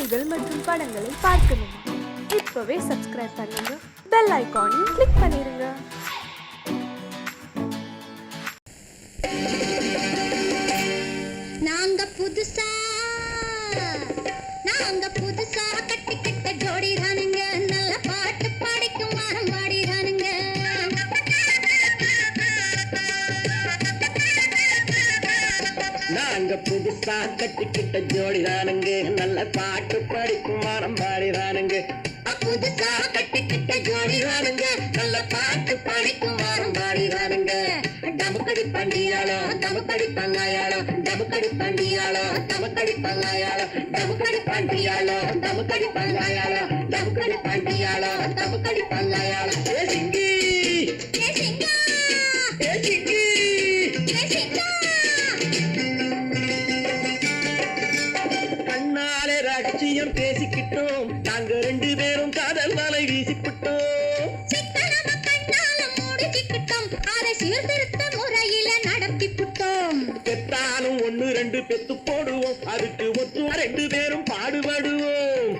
பாடல்கள் மற்றும் படங்களை பார்க்கணுமா? இப்பவே சப்ஸ்கிரைப் பண்ணுங்க, பெல் ஐகானையும் கிளிக் பண்ணிருங்க. நாங்க புதுசா கட்டிக்கிட்ட ஜோடி தானுங்க, நல்ல பாட்டு பாடிக்கும் வாரம் பாடிதானுங்க. நாங்க புதுசா கட்டிக்கிட்ட ஜோடி தானுங்க, நல்ல பாட்டு பாடிக்கும் வாரம் பாடிதானுங்க. புதுசா கட்டிக்கிட்ட ஜோடி தானுங்க, நல்ல பாட்டு பாடிக்கும் வாரம் பாடிதானுங்க. டமுக்கடி பண்டியாளோ டமுக்கடி பங்காயாளோ, டமுக்கடி பண்டியாளோ டமுக்கடி பங்காயாளோ, டமுக்கடி பண்டியாளோ டமுக்கடி பங்காயாளோ, டமுக்கடி பண்டியாளோ டமுக்கடி பங்காயாளோ. ஏ சிங்கி ஏ சிங்கா ஏ சிங்கி ஏ சிங்கா. கண்ணாலே ரகசியம் பேசிக்கிட்டோம், நாங்க ரெண்டு பேரும் காதல் வலை வீசிக்கிட்டோம். பெத்தாலும் ஒண்ணு ரெண்டு பெத்து போடுவோம், அதுக்கு ஒத்து ரெண்டு பேரும் பாடுபடுவோம்.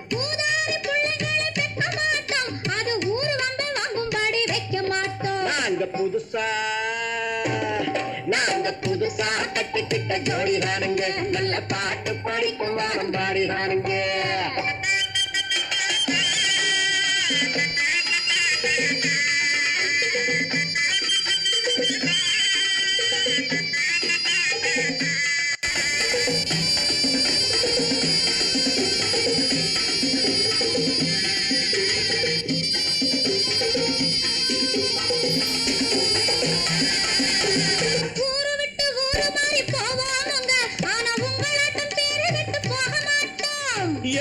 நாங்க புதுசா கட்டிக்கிட்ட ஜோடி தானுங்க, நல்ல பாட்டு படிக்கும் வாரம் பாடிதானுங்க.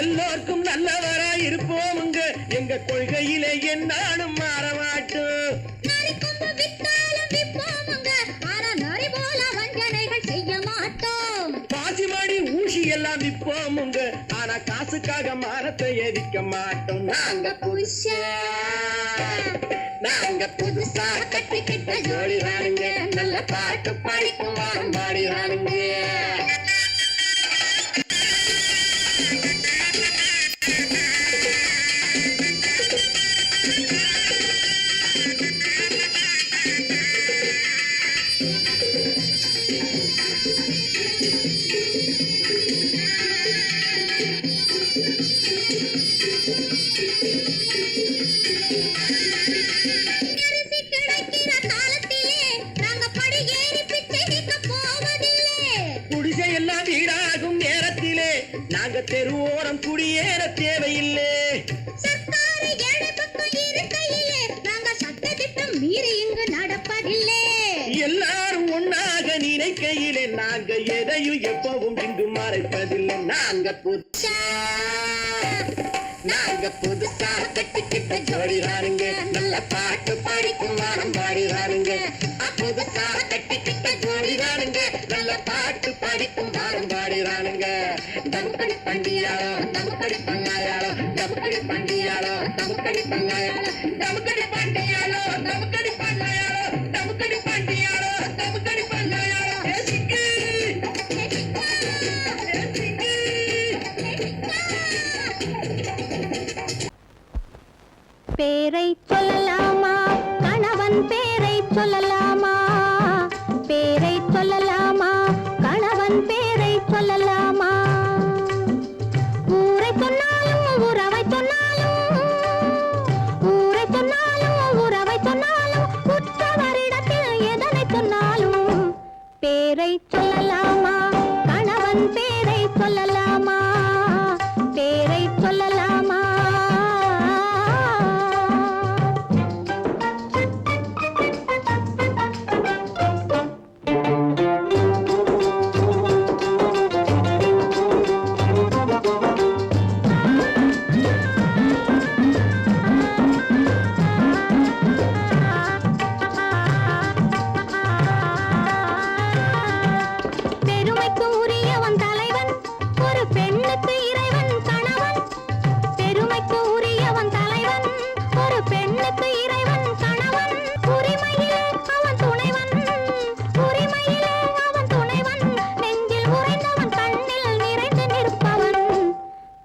எல்லோருக்கும் நல்லவரா இருப்போமுங்க, எங்க கொள்கையிலே என்னாலும் மாற மாட்டோம். பாசிமாடி ஊசி எல்லாம் விற்போமுங்க, ஆனா காசுக்காக மரத்தை எரிக்க மாட்டோம். நாங்க புதுசா கட்டிக்கிட்ட ஜோடி தானுங்க, நல்ல பாட்டு படிக்கும் வாரம் பாடிதானுங்க. குடிசையெல்லாம் வீடாகும் நேரத்திலே நாங்க தெருவோரம் குடியேற தேவையில்லை. எல்லாரும் ஒன்னாக நினைக்கையிலே நாங்க எதையும் எப்பவும் இங்கு மறைப்பதில்லை. நாங்க புதுசா கட்டிக்கிட்ட ஜோடி தானுங்க, நல்ல பாட்டு படிக்கும் வாரம் பாடிதானுங்க. புதுசா கட்டிக்கிட்ட ஜோடி தானுங்க, நல்ல பாட்டு படிக்கும் வாரம் பாடிதானுங்க. டமுக்கடி பண்டியாளோ டமுக்கடி பங்காயாளோ, டமுக்கடி பண்டியாளோ டமுக்கடி பங்காயாளோ, டமுக்கடி பண்டியாளோ டமுக்கடி பங்காயாளோ, டமுக்கடி பண்டியாளோ டமுக்கடி பங்காயாளோ. பேரை சொல்லலாமா, கணவன் பேரை சொல்லலாமா, பேரை சொல்லலாமா, கணவன் பேரை சொல்லலாமா. ஊரை சொன்னாலும் உறவை சொன்னாலும், ஊரை சொன்னாலும் உறவை சொன்னாலும், உற்றவரிடத்தில் எதனை சொன்னாலும் பேரை சொல்லலாமா, கணவன் பேரை சொல்லலாமா, பேரை சொல்லலாமா.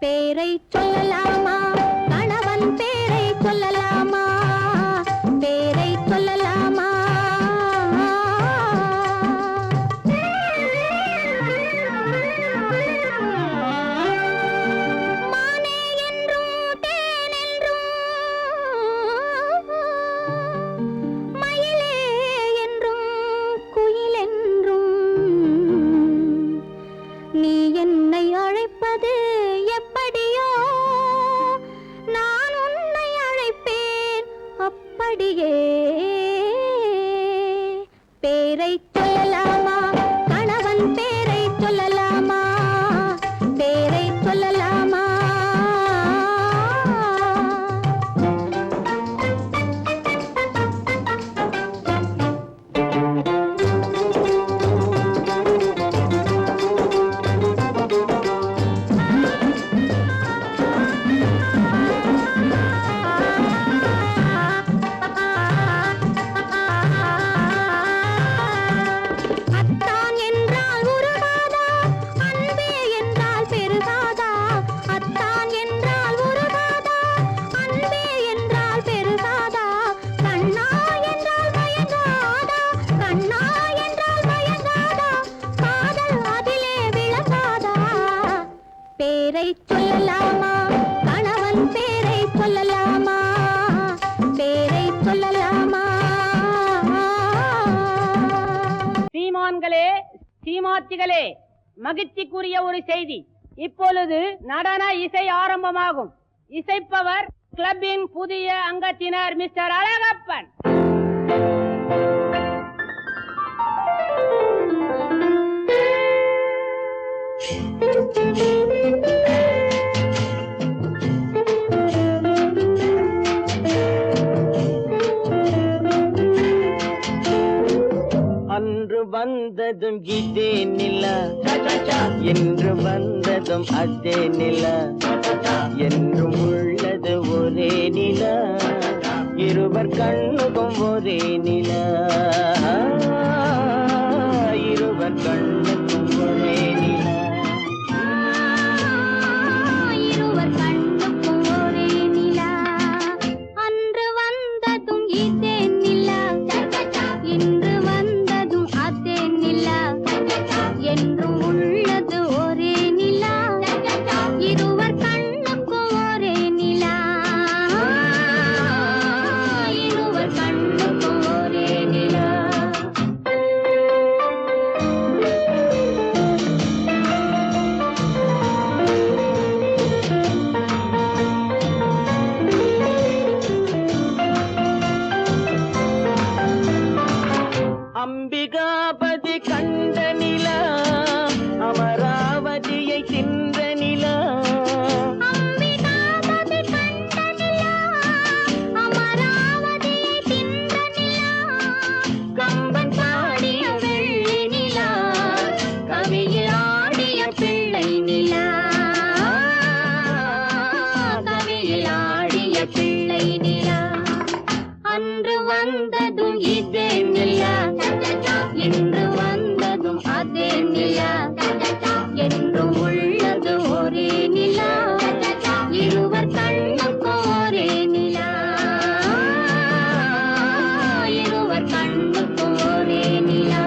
பேரை சொல்லலாமா கணவன் பேரை சொல்லலாமா பேரை சொல்லலாமா மானே என்றும் தேனென்றும் மயிலே என்றும் குயிலென்றும் நீ என்னை அழைப்பது எப்படியோ நான் உன்னை அழைப்பேன் அப்படியே பேரை சொல்லலாமா கணவன் பேரை சொல்லலாமா பேரை சொல்லலாமா அத்தான் என்றால் உருகாதா அன்பே என்றால் பெருகாதா அத்தான் என்றால் உருகாதா அன்பே என்றால் பெருகாதா கண்ணா என்றால் மயங்காதா கண்ணா என்றால் மயங்காதா காதல் அதிலே விளங்காதா பேரை சொல்லலாமா கணவன் பேரை சொல்லலாமா பேரை சொல்லலாமா சீமான்களே சீமாத்திகளே மகிழ்ச்சிக்குரிய ஒரு செய்தி. இப்பொழுது நடன இசை ஆரம்பமாகும். இசைப்பவர் கிளப்பின் புதிய அங்கத்தினர் மிஸ்டர் அழகப்பன். அன்று வந்ததும் இதே நிலா என்று வந்ததும் அதே நிலா என்றும் உள்ளது ஒரே நிலா இருவர் கண்ணுக்கும் ஒரே நிலா இருவர் கண்ணுக்கும் ஒரே நிலா இருவர் கண்ணுக்கும் ஒரே நிலா அன்று வந்ததும் இதே நிலா இன்று வந்ததும் அதே நிலா என்றும் உள்ளது ஒரே நிலா இருவர் கண்ணுக்கும் ஒரே நிலா இருவர் கண்ணுக்கும் ஒரே நிலா அம்பிகாபதி கண்ட நிலா அமராவதியை தின்ற நிலா அம்பிகாபதி கண்ட நிலா அமராவதியை தின்ற நிலா கம்பன் பாடிய வெள்ளி நிலா கவியில் ஆடிய பிள்ளை நிலா கவியில் ஆடிய பிள்ளை நிலா அன்று வந்ததும் இதே நிலா இன்று வந்ததும் அதே நிலா என்றும் உள்ளது ஒரே நிலா இருவர் கண்ணுக்கும் ஒரே நிலா இருவர் கண்ணுக்கும் ஒரே நிலா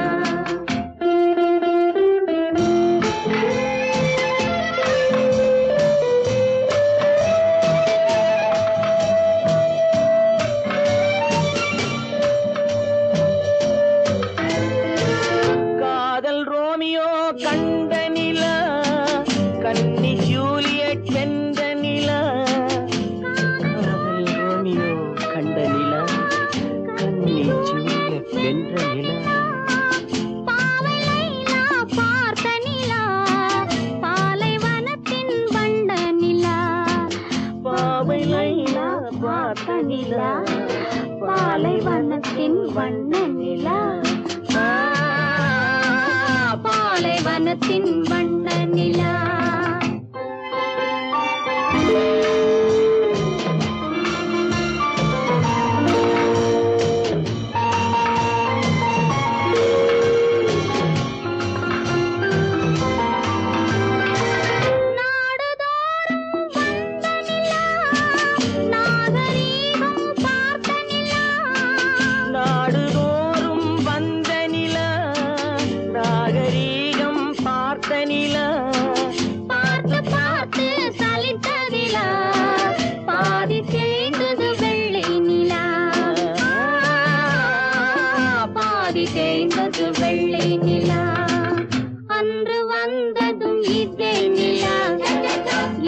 காதல் ரோமியோ கண்ட நிலா கன்னி ஜூலியட் வென்ற நிலா காதல் ரோமியோ கண்ட நிலா கன்னி ஜூலியட் வென்ற நிலா பாவை லைலா பார்த்த நிலா பாலைவனத்தின் வண்ட நிலா பாவை லைலா பார்த்த நிலா பாலைவனத்தின் வண்ண நிலா பாலைவனத்தின் வண்ண நிலா நாடுதோறும்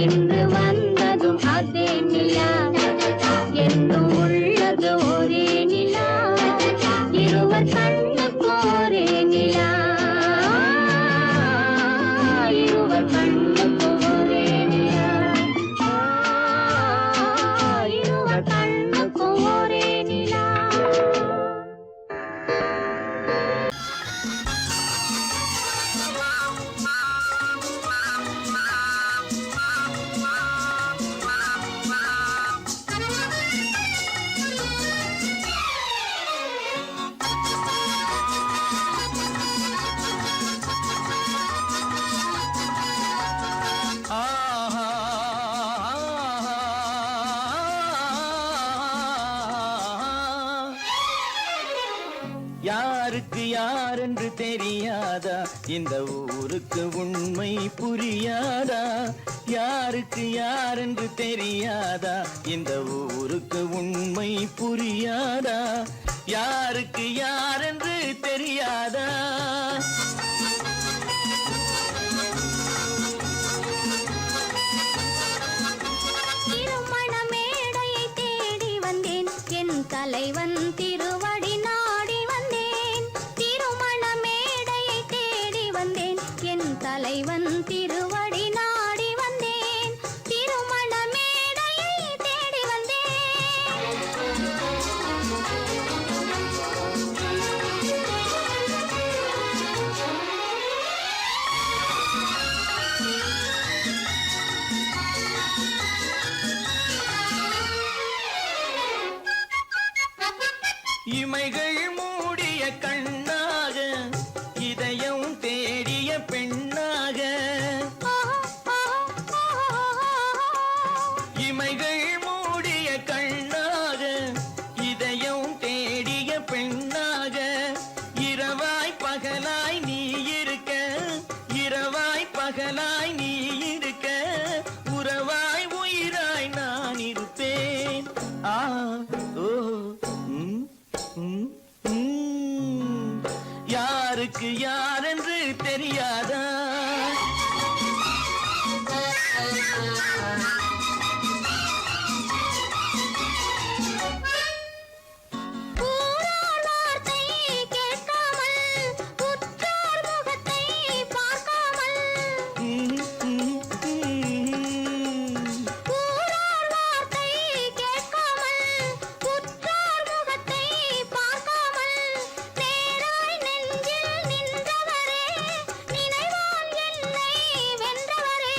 இன்று வந்ததும் அதே நிலா என்றும் உள்ளது ஒரே நிலா இருவர் கண்ணுக்கு ஒரே நிலா இருவர் கண்ணுக்கு ஒரே நிலா இருவர் கண்ணுக்கு ஒரே நிலா யாருக்கு யாரென்று தெரியாதா இந்த ஊருக்கு உண்மை புரியாதா யாருக்கு யாரென்று தெரியாதா இந்த ஊருக்கு உண்மை புரியாதா யாருக்கு யாரென்று தெரியாதா திருமண மேடையை தேடி வந்தேன் என் தலைவன் திருவடி நாடி வந்தேன் திருமண மேடையை தேடி வந்தேன் என் தலைவன் திருவடி நாடி வந்தேன் திருமண மேடையை தேடி இமைகள் மூடிய கண்ணாக இதயம் தேடிய பெண்ணாக இமைகள் மூடிய கண்ணாக இதயம் தேடிய பெண்ணாக இரவாய் பகலாய் நீ இருக்க இரவாய் பகலாய் நீ இருக்க உறவாய் உயிராய் நான் இருப்பேன் ஆ ஓ யாருக்கு யாரென்று தெரியாதா ஊரார் வார்த்தை கேட்காமல் உற்றார் முகத்தை பார்க்காமல் ஊரார் வார்த்தை கேட்காமல் உற்றார் முகத்தை பார்க்காமல் நேராய் நெஞ்சில் நின்றவரே நினைவால் என்னை வென்றவரே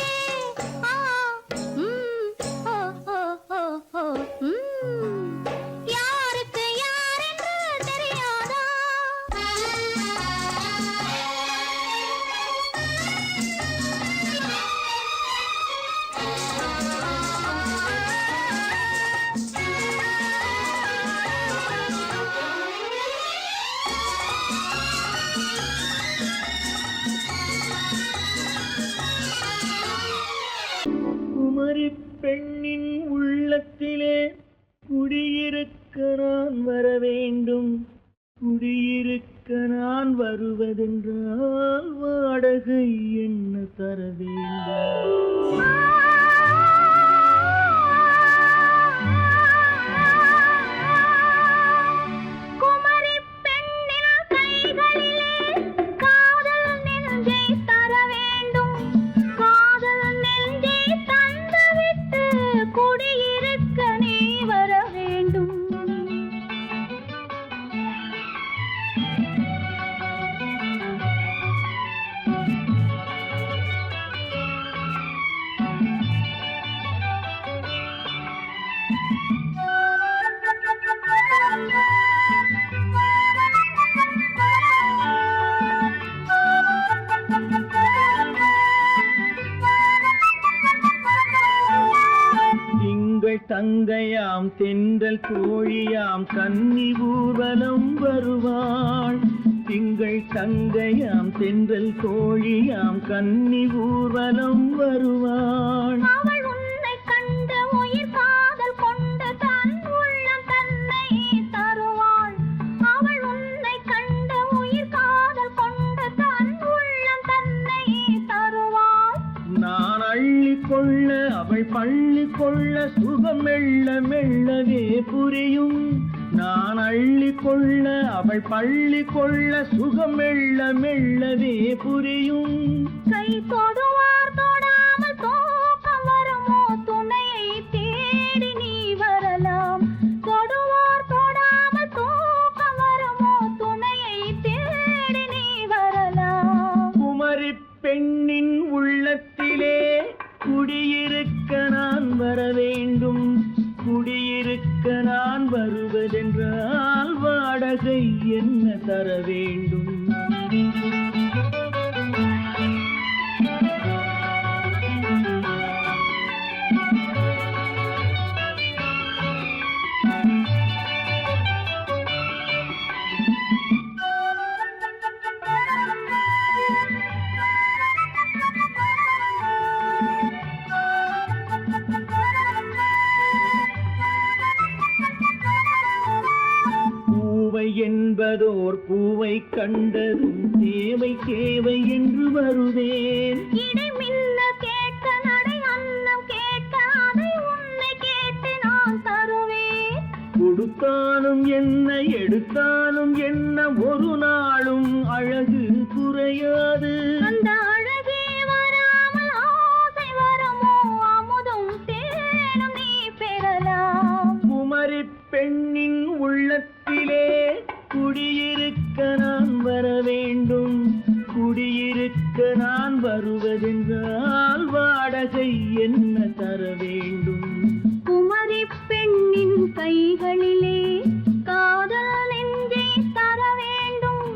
யாருக்கு யாரென்று தெரியாதா குமரி பெண்ணின் உள்ளத்திலே குடியிருக்க நான் வர வேண்டும் குடியிருக்க நான் வருவதென்றால் வாடகை என்ன தர வேண்டும் குமரி பெண்ணின் கைகளிலே காதல் நெஞ்சை தர வேண்டும் காதல் நெஞ்சை தந்துவிட்டு குடியிருக்க நீ வர வேண்டும் திங்கள் தங்கையாம் தென்றல் தோழியாம் கன்னி ஊர்வலம் வருவாள் திங்கள் தங்கையாம் தென்றல் தோழியாம் கன்னி ஊர்வலம் வருவாள் அவள் உன்னை கண்டு உயிர் காதல் கொண்டு தன் உள்ளம் தன்னை தருவாள் அவள் உன்னை கண்டு உயிர் காதல் கொண்டு தன் உள்ளம் தன்னை தருவாள் நான் அள்ளிக்கொள்ள அவள் பள்ளி கொள்ள சுகம் மெல்ல மெல்லவே புரியும். நான் அள்ளி கொள்ள அவள் பள்ளி கொள்ள சுகம் மெல்ல மெல்லவே புரியும். கை தொடுவார் தொடாமல் தூக்கம் வருமோ துணையை தேடி நீ வரலாம். தொடுவார் தொடாமல் தூக்கம் வருமோ துணையை தேடி நீ வரலாம். குமரி பெண்ணின் உள்ளத்திலே குடியிருக்க நான் வர வேண்டும். குடியிருக்க நான் வருவதென்றால் வாடகை என்ன தர வேண்டும்? என்பதோர் பூவை கண்டதும் தேவை தேவை என்று வருவேன். இடை மின்ன கேட்க நடை அன்னம் கேட்க அதை உன்னை கேட்டு நான் தருவேன். கொடுத்தாலும் என்ன எடுத்தாலும் என்ன ஒரு நாளும் அழகு குறையாது. அந்த அழகே வராமல் ஆசை வருமோ அமுதும் தேனும் நீ பெறலாம். குமரி பெண்ணின் உள்ளத்திலே குடியிருக்க நான் வர வேண்டும். குடியிருக்க நான் வருவதென்றால் வாடகை என்ன தர வேண்டும்? குமரி பெண்ணின் கைகளிலே காதல் நெஞ்சை தர வேண்டும்.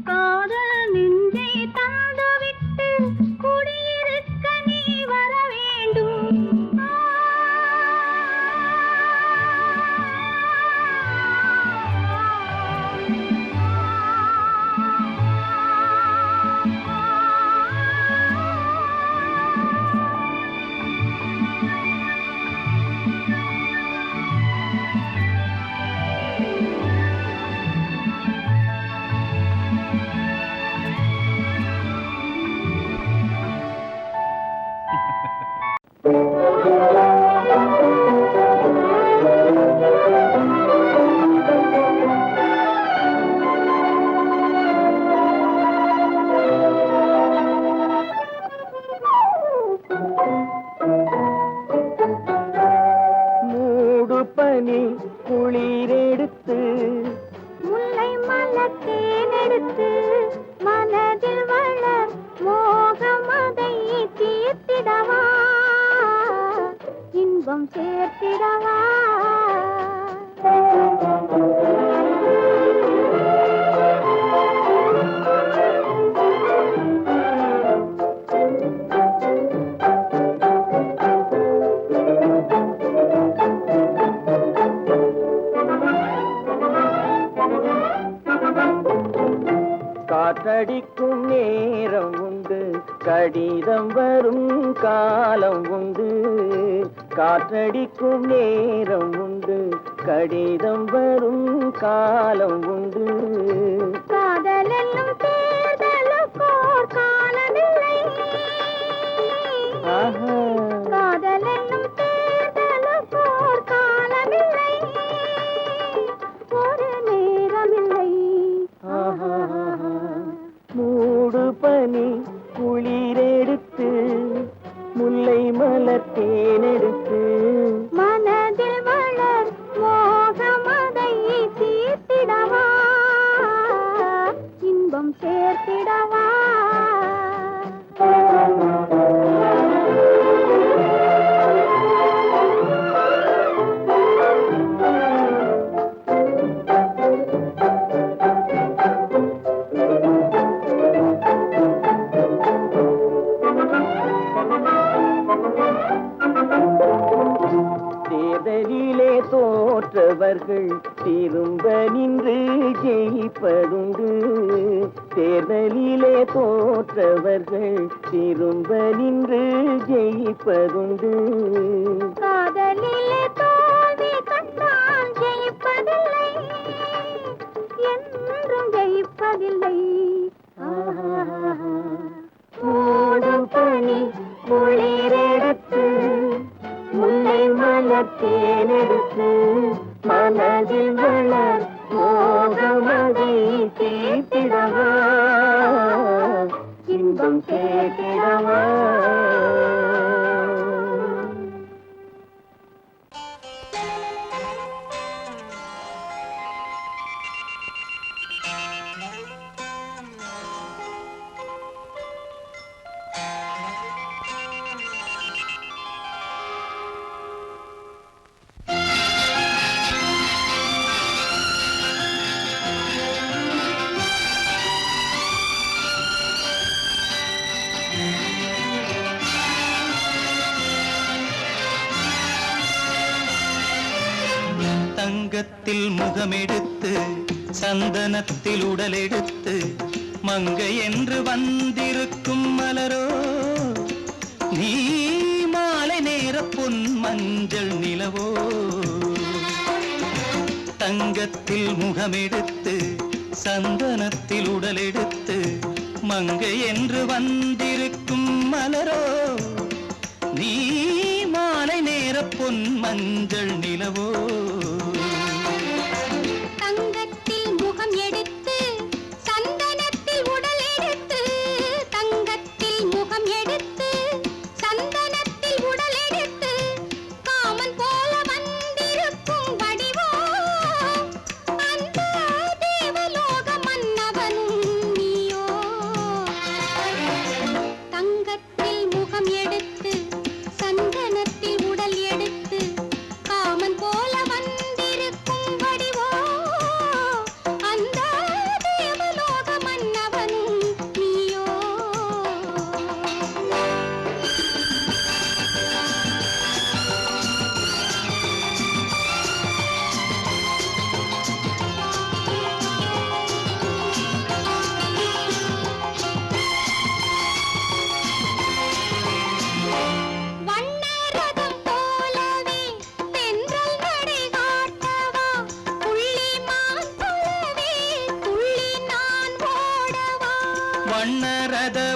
காதல் நெஞ்சை தந்துவிட்டு குடியிருக்க நீ வர வேண்டும். பனி குளிரெடுத்து முல்லை மலத்தேனெடுத்து மனதில் வளர் மோகமதை தீர்த்திடவா இன்பம் சேர்த்திடவா. காற்றடிக்கும் நேரம் உண்டு, கடிதம் வரும் காலம் உண்டு. காற்றடிக்கும் நேரம் உண்டு, கடிதம் வரும் காலம் உண்டு. காதலென்னும் தேர்தலுக்கோர் காலமில்லை. காதலென்னும் தேர்தலுக்கோர் காலமில்லை. ஒரு நேரமில்லை. மூடு பனி குளிரெடுத்து முல்லை மலர் தேனெடுத்து மனதில் வளர் மோகமதை தீர்த்திடவா இன்பம் சேர்த்திடவா. தேர்தலிலே தோற்றவர்கள் திரும்ப நின்று ஜெயிப்பதுண்டு. தேர்தலிலே தோற்றவர்கள் திரும்ப நின்று ஜெயிப்பதுண்டு. காதலிலே தோல்வி கண்டால் ஜெயிப்பதில்லை, என்றும் ஜெயிப்பதில்லை. மூடு பனி குளிரெடுத்து தேனெடுத்து மனதில் வளர் மோகமதை தீர்த்திடவா இன்பம் கேட்டிடவா தங்கத்தில் முகமெடுத்து சந்தனத்தில் உடலெடுத்து மங்கை என்று வந்திருக்கும் மலரோ நீ மாலை நேர பொன் மஞ்சள் நிலவோ தங்கத்தில் முகமெடுத்து சந்தனத்தில் உடலெடுத்து மங்கை என்று வந்திருக்கும் மலரோ நீ மாலை நேர பொன் மஞ்சள் நிலவோ தங்கத்தில் முகம் எடுத்து சந்தனத்தில் உடல் எடுத்து தங்கத்தில் முகம் எடுத்து சந்தனத்தில் உடல் எடுத்து காமன் போல வந்திருக்கும் வடிவோ அந்த தேவலோக மன்னவனும் நீயோ தங்கத்தில் முகம் எடுத்து சந்தனத்தில் உடல் எடுத்து காமன் போல வந்திருக்கும் வடிவோ அந்த தேவலோக மன்னவனும் நீயோ வண்ணரதம் போலவே தென்றல் நடை காட்டவா புள்ளிமான் போலவே துள்ளி நான் ஓடவா வண்ணரதமாகினால்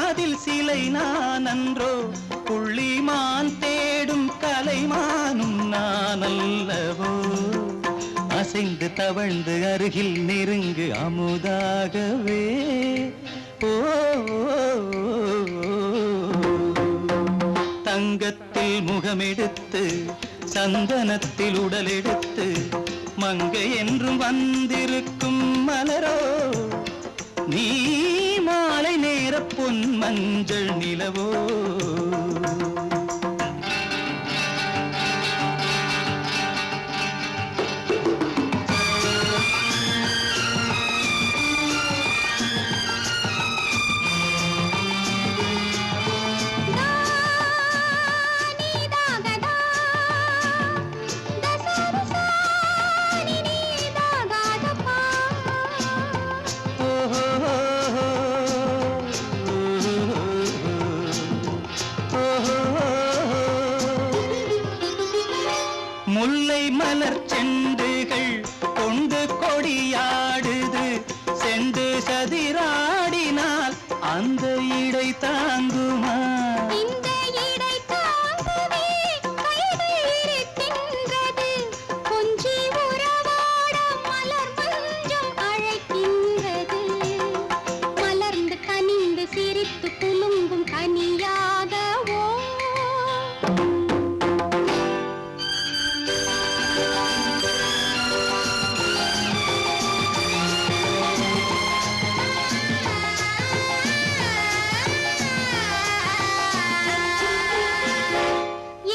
அதில் சிலை நான் அன்றோ புள்ளிமான் தேடும் கலைமானும் நான் அல்லவோ அசைந்து தவழ்ந்து அருகில் நெருங்கு அமுதாகவே ஓ தங்கத்தில் முகமெடுத்து சந்தனத்தில் உடலெடுத்து மங்கை என்றும் வந்திருக்கும் மலரோ நீ மாலை நேர பொன் மஞ்சள் நிலவோ நீதாகதா தசரசா நீதாகதப்பா முல்லை மலர் செண்டுகள் கொண்டு கொடியாடுது செண்டு சதிராடினால் அந்த இடை தாங்குமா இந்த இடை தாங்குவே கைகள் இருக்கின்றது கொஞ்சி உறவாட மலர் மஞ்சம் அழைக்கின்றது மலர்ந்து கனிந்து சிரித்து குலுங்கும் கனியாகவோ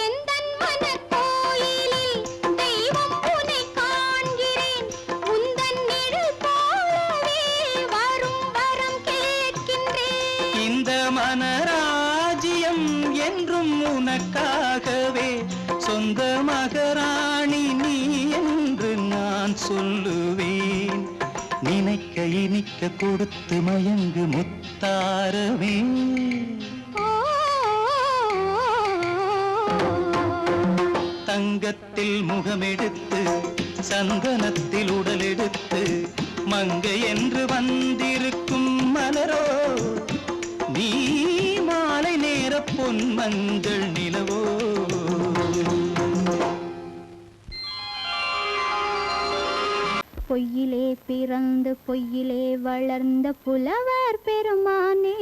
எந்தன் மனக்கோயிலில் தெய்வம் உன்னை காண்கிறேன் உந்தன் நிழல் போலவே வரும் வரம் கேட்கின்றேன் இந்த மனராஜ்யம் என்றும் உனக்காகவே சொந்த மகராணி நீ என்று நான் சொல்லுவேன் நினைக்க இனிக்க கொடுத்து மயங்கு முத்தாரவே தங்கத்தில் முகமெடுத்து சந்தனத்தில் உடலெடுத்து மங்கை என்று வந்திருக்கும் மலரோ நீ மாலை நேர பொன் மஞ்சள் நிலவோ பொய்யிலே பிறந்து பொய்யிலே வளர்ந்த புலவர் பெருமானே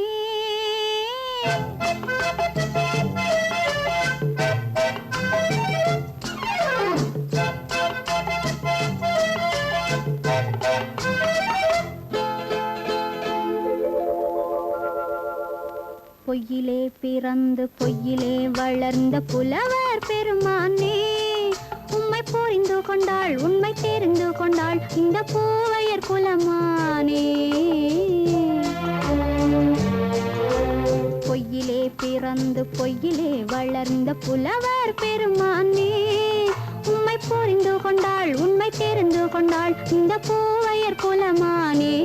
பொய்யிலே பிறந்து பொய்யிலே வளர்ந்த புலவர் பெருமானே உம்மை புரிந்து கொண்டாள் உண்மை தெரிந்து கொண்டாள் இந்த பூவையர் குலமானே பொய்யிலே பிறந்து பொய்யிலே வளர்ந்த புலவர் பெருமானே உம்மை புரிந்து கொண்டாள் உண்மை தெரிந்து கொண்டாள் இந்த பூவையர் குலமானே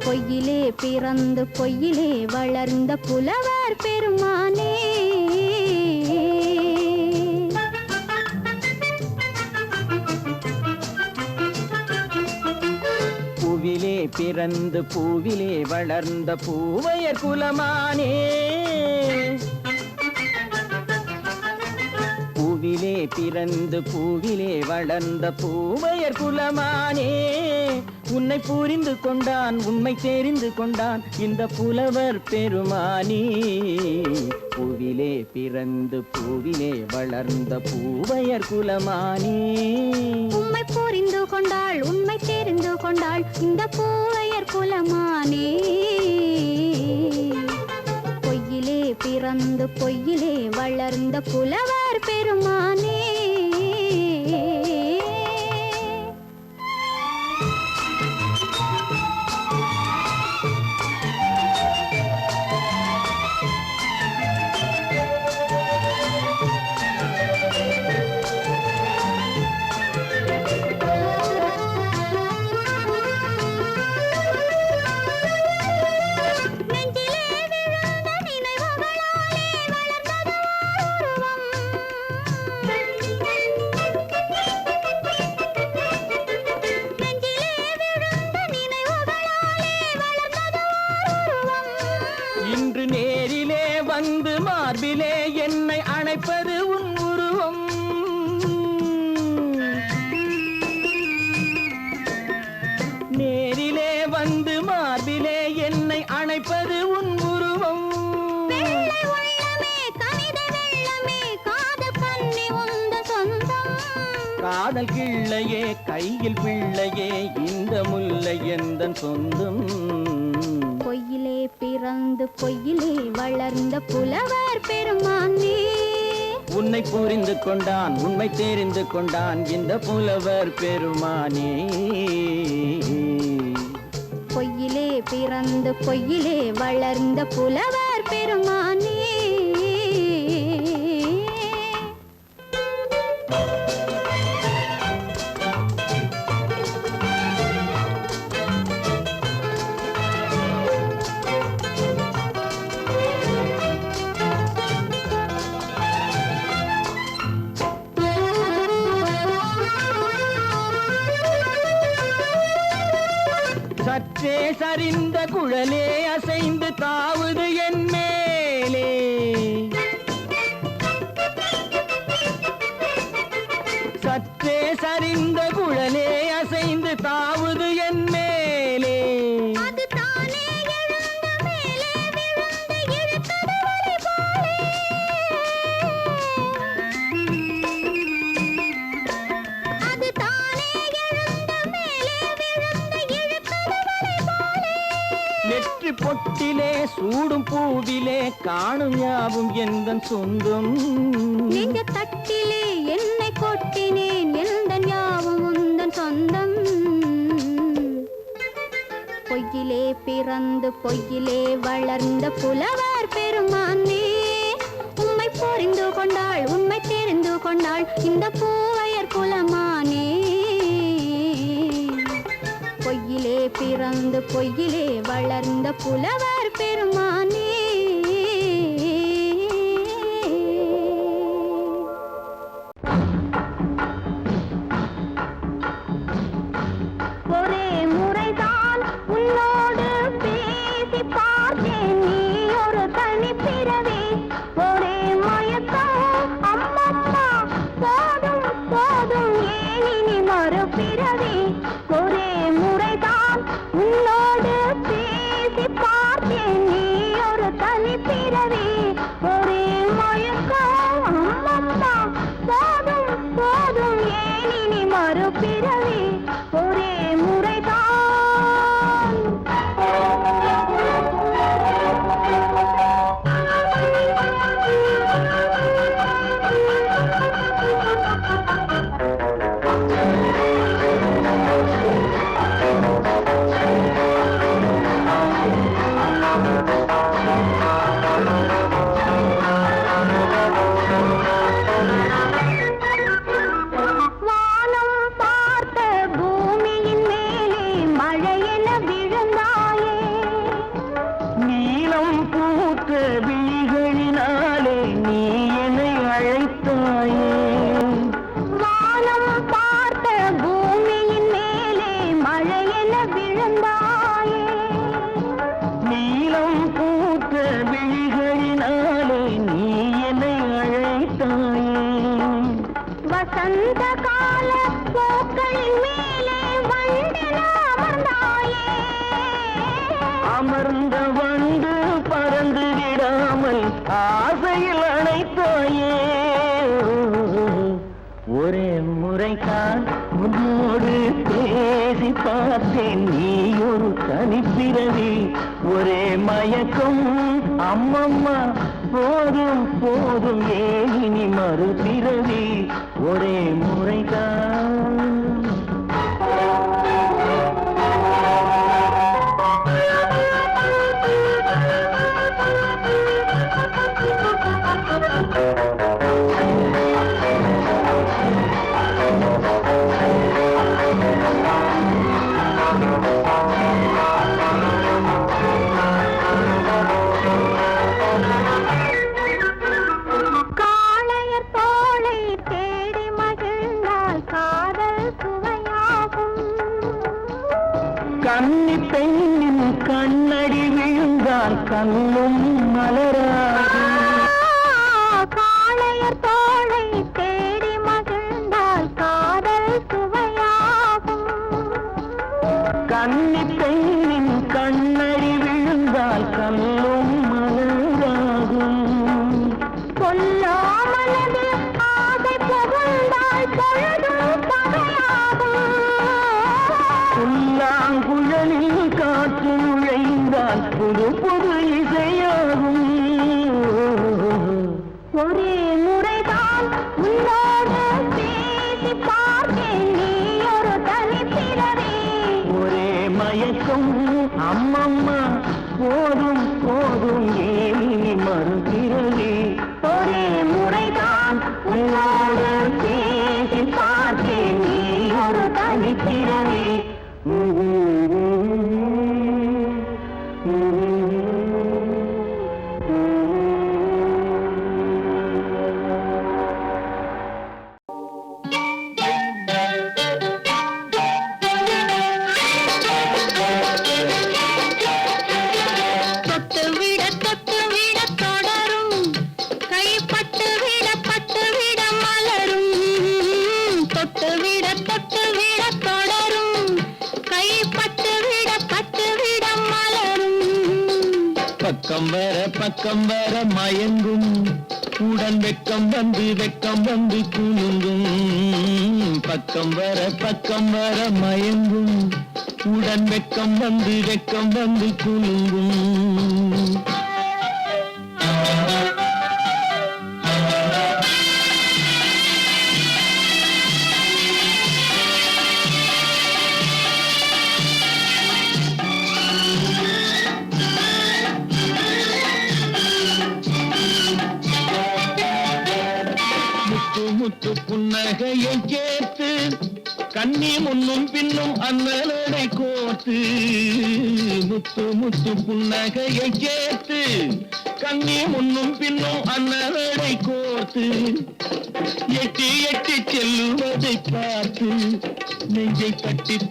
பொய்யிலே பிறந்து பொய்யிலே வளர்ந்த புலவர் பெருமானே பூவிலே பிறந்து பூவிலே வளர்ந்த பூவையர் குலமானே பூவிலே பிறந்து பூவிலே வளர்ந்த பூவையர் குலமானே உன்னை புரிந்து கொண்டான் உண்மை தெரிந்து கொண்டான் இந்த புலவர் பெருமானே பூவிலே பிறந்து பூவிலே வளர்ந்த பூவையர் குலமானே உம்மை புரிந்து கொண்டாள் உண்மை தெரிந்து கொண்டாள் இந்த பூவையர் குலமானே பொய்யிலே பிறந்து பொய்யிலே வளர்ந்த புலவர் பெருமானே இன்று நேரிலே வந்து மார்பிலே என்னை அணைப்பது உன் உருவம் நேரிலே வந்து மார்பிலே என்னை அணைப்பது உன் உருவம் காதல் கிள்ளையே கையில் பிள்ளையே இந்த முல்லை எந்தன் சொந்தம் பொய்யிலே பிறந்து பொய்யிலே வளர்ந்த புலவர் பெருமானே உன்னை புரிந்து கொண்டான் உண்மை தெரிந்து கொண்டான் இந்த புலவர் பெருமானே பொய்யிலே பிறந்து பொய்யிலே வளர்ந்த புலவர் பெருமானே சற்றே சரிந்த குழலே அசைந்து தாவுது என் மேலே சற்றே சரிந்த குழலே அசைந்து தாவுது என் மேலே நெற்றி பொட்டிலே சூடும் பூவிலே காணும் யாவும் எந்தன் சொந்தம் நெஞ்ச தட்டிலே என்னை கொட்டினேன் எந்தன் யாவும் உந்தன் சொந்தம் பொய்யிலே பிறந்து பொய்யிலே வளர்ந்த புலவர் பெருமானே உம்மை புரிந்து கொண்டாள் உண்மை தெரிந்து கொண்டாள் இந்த பூவையர் குலமானே பொய்யிலே பிறந்து பொய்யிலே வளர்ந்த புலவர் பெருமானே ஒரே முறைதான் உன்னோடு பேசி பார்த்தேன் நீ ஒரு தனிப்பிறவி ஒரே மயக்கம் அம்மம்மா போதும் போதும் ஏன் இனி வசந்த கால பூக்களின் மேலே வண்டென அமர்ந்தாயே. அமர்ந்த வண்டு பறந்து விடாமல் ஆசையில் அணைத்தாயே. ஒரே முறைதான் உன்னோடு பேசி பார்த்தேன், நீ ஒரு தனிப்பிறவி. ஒரே மயக்கம் அம்மம்மா, போதும் போதும் ஏன் இனி மறுபிறவி. ஒரே முறைதான். காளையர் தோளை தேடி மகிழ்ந்தால் காதல் சுவையாகும். கன்னி பெண்ணின் கண்ணடி விழுந்தால் கண்ணும் மலராகும். காளையர் தோளை தேடி மகிழ்ந்தால் காதல் சுவையாகும். கன்னி பெண்ணின் கண்ணடி விழுந்தால் கண்ணும் மலராகும். கொல்லாமலது ஆசை புகுந்தால் பொழுதும் பகையாகும். புல்லாங்குழலில் காற்று நுழைந்தால் புது புது இசையாகும். ஒரே முறைதான் உன்னோடு பேசி பார்த்தேன், நீ ஒரு தனிப்பிறவி. ஒரே மயக்கம் அம்மம்மா, போதும் போதும் ஏன் இனி மறுபிறவி. ஒரே முறைதான் உன்னோடு பேசி பார்த்தேன், நீ ஒரு தனிப்பிறவி. தொட்டுவிட தொடரும், கைப்பட்டு விட மலரும். தொட்டுவிட தொடரும், கைப்பட்டு விட மலரும். பக்கம் வர மயங்கும், உடன் வெக்கம் வந்து குலுங்கும். பக்கம் வர மயங்கும், உடன் வெக்கம் வந்து குலுங்கும். முத்து புன்னகையை கேட்டு கண்ணி முன்னும் பின்னும் அண்ணலடை கோர்த்து. முத்து புன்னகையை கேட்டு கண்ணி முன்னும் பின்னும் அண்ணலடை கோர்த்து. எட்டி செல்லுவதை பார்த்து நெஞ்சை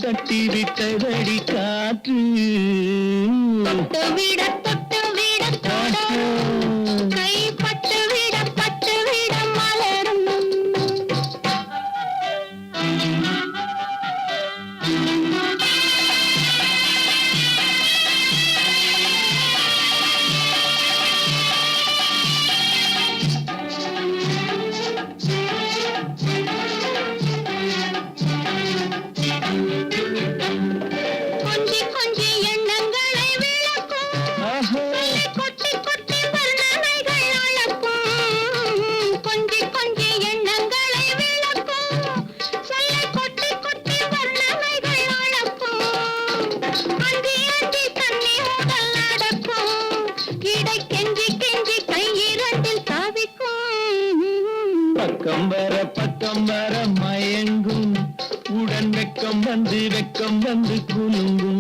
தட்டி விட்டதடி காற்று. தொட்டுவிட தொடரும், கைப்பட்டு விட மலரும். கொஞ்சி எண்ணங்களை விளக்கும், கொட்டி வர்ணனைகள் அளக்கும். கொஞ்சி எண்ணங்களை விளக்கும், சொல்லை கொட்டி வர்ணனைகள் அளக்கும். அஞ்சி தண்ணி உடல் நடக்கும், இடை கெஞ்சி கை இரண்டில் தவிக்கும். பக்கம் வர மயங்கும், உடன் வெக்கம் வந்து குலுங்கும்.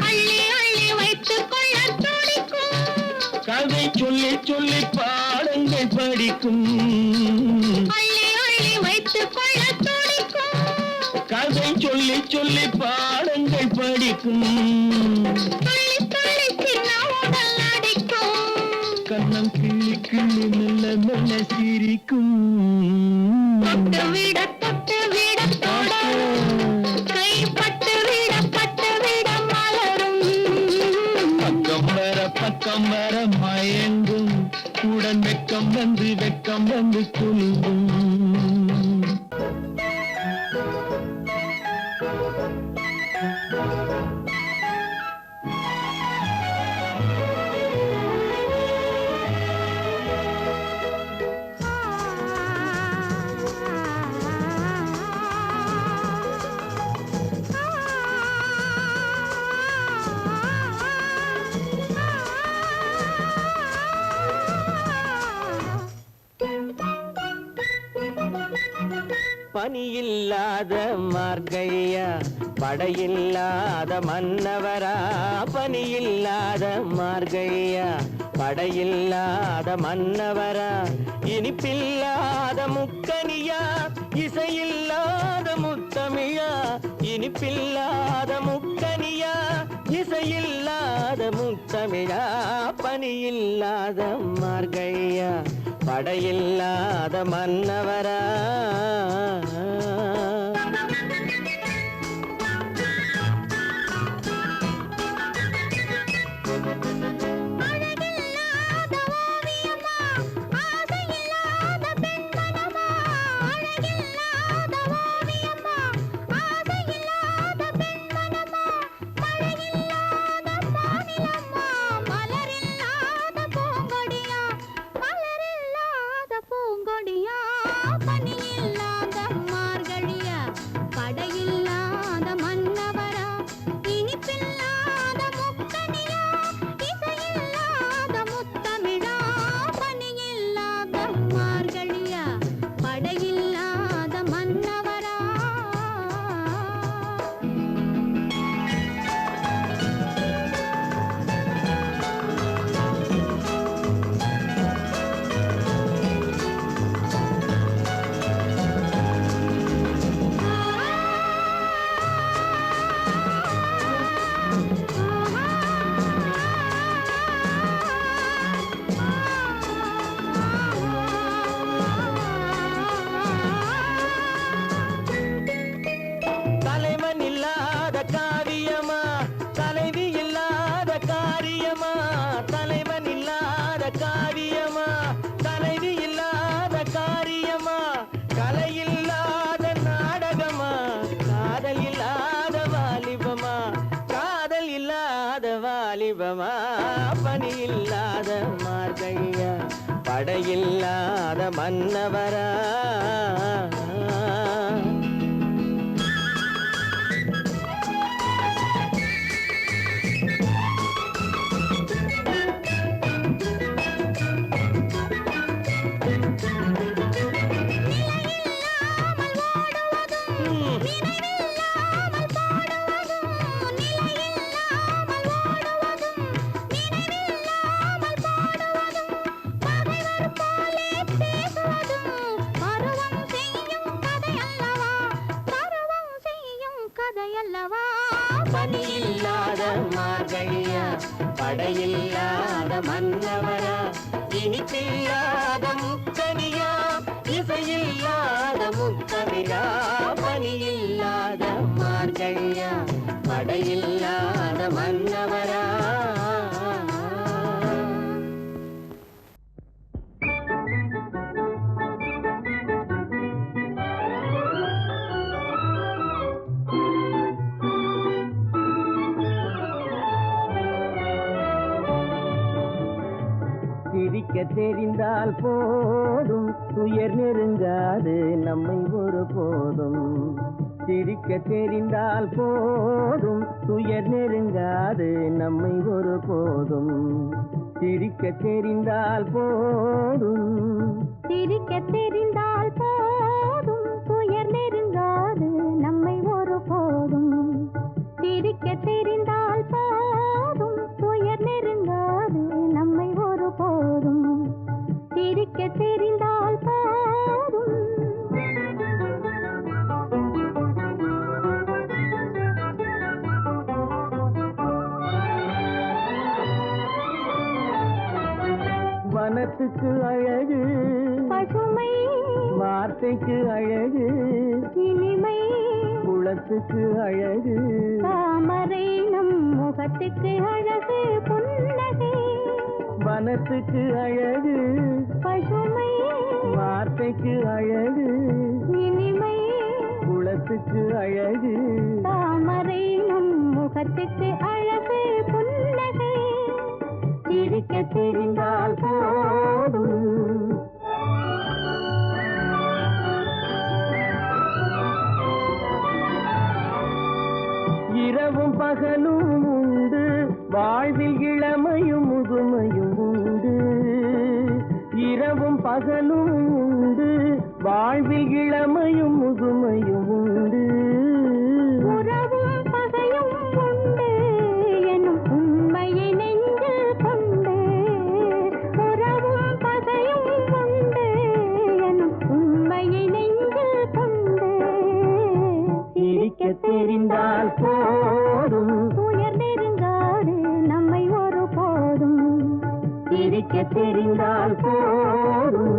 அள்ளி வைத்துக் கொள்ள துடிக்கும், கதை சொல்லி பாடங்கள் படிக்கும் அள்ளி அள்ளி வைத்துக் கொள்ள துடிக்கும் கதை சொல்லி சொல்லி பாடங்கள் படிக்கும் துள்ளி துள்ளி சின்ன உடல் அடிக்கும் கண்ணம் கிள்ளி கிள்ளி மெல்ல மெல்ல சிரிக்கும் தொட்டு விட தொட கைப்பட்டு விட மலரும் பக்கம் வர மயங்கும் உடன் வெக்கம் வந்து குலுங்கும் பனியில்லாத மார்கழியா படையில்லாத மன்னவரா பனியில்லாத மார்கழியா படையில்லாத மன்னவரா இனிப்பில்லாத முக்கனியா இசையில்லாத முத்தமிழா இனிப்பில்லாத முக்கனியா இசையில்லாத முத்தமிழா பனியில்லாத மார்கழியா படையில்லாத மன்னவரா வாலிபமா பனியில்லாத மார்கழியா படையில்லாத மன்னவரா பனியில்லாத மார்கழியா படையில்லாத மன்னவரா இனிப்பில்லாத முக்கனியா இசையில்லாத முக்கவிழா பனியில்லாத மார்கழியா படையில்லாத மன்னவரா சிரிக்க தெரிந்தால் போதும் துயர் நெருங்காது நம்மை ஒரு போதும் சிரிக்க தெரிந்தால் போதும் துயர் நெருங்காது நம்மை ஒரு போதும் சிரிக்க தெரிந்தால் போதும் சிரிக்க தெரிந்தால் போதும் துயர் நெருங்காது நம்மை ஒரு போதும் சிரிக்க தெரிந்தால் போதும் துயர் நெருங்காது நம்மை ஒரு போதும் வனத்துக்கு அழகு பசுமை வார்த்தைக்கு அழகு இனிமை குளத்துக்கு அழகு தாமரை நம் முகத்துக்கு அழகு புன்னகை வனத்துக்கு அழகு பசுமை வார்த்தைக்கு அழகு இனிமை குளத்துக்கு அழகு தாமரை நம் முகத்துக்கு அழகு புன்னகை சிரிக்க தெரிந்தால் போதும் இரவும் பகலும் உண்டு வாழ்வில் இளமையும் முதுமையும் உண்டு இரவும் பகலும் உண்டு வாழ்வில் இளமையும் முதுமையும் உண்டு உறவும் பகையும் உண்டு எனும் உண்மையை நெஞ்சில் கொண்டு உறவும் பகையும் உண்டு எனும் உண்மையை நெஞ்சில் கொண்டு சிரிக்க தெரிந்தால் போதும் உயர் நெருங்காது நம்மை ஒரு போதும் சிரிக்க தெரிந்தால் போதும்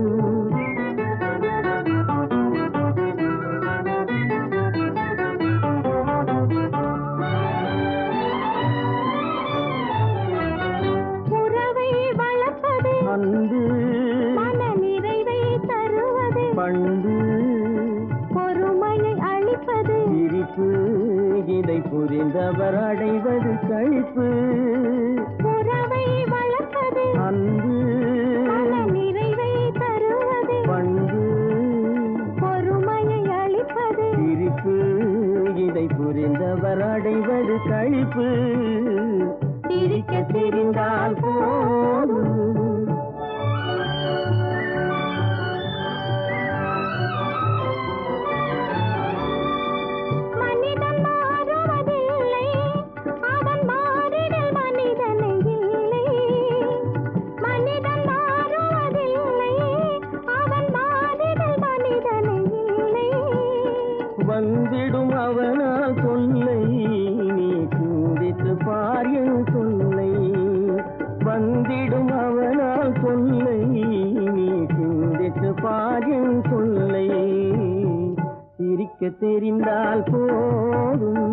உறவை வளர்ப்பது அன்பு மன நிறைவை தருவது பண்பு பொறுமையை அளிப்பது சிரிப்பு இதை புரிந்தவர் அடைவது கழிப்பு உறவை வளர்ப்பது அன்பு மன நிறைவை தருவது பண்பு பொறுமையை அளிப்பது சிரிப்பு இதை புரிந்தவர் அடைவது கழிப்பு சிரிக்க தெரிந்தால் போதும் மனிதன் மாறுவதில்லை அவன் மாறிடல் மனிதனை இல்லை மனிதன் மாறுவதில்லை அவன் மாறிடல் மனிதனை இல்லை வந்திடும் அவனால் சொல்லை நீ சிந்தித்து பார் என் சொல்லை வந்திடும் அவனால் சொல்லை நீ சிந்தித்து பார் என் சொல்லை சிரிக்க தெரிந்தால் போதும்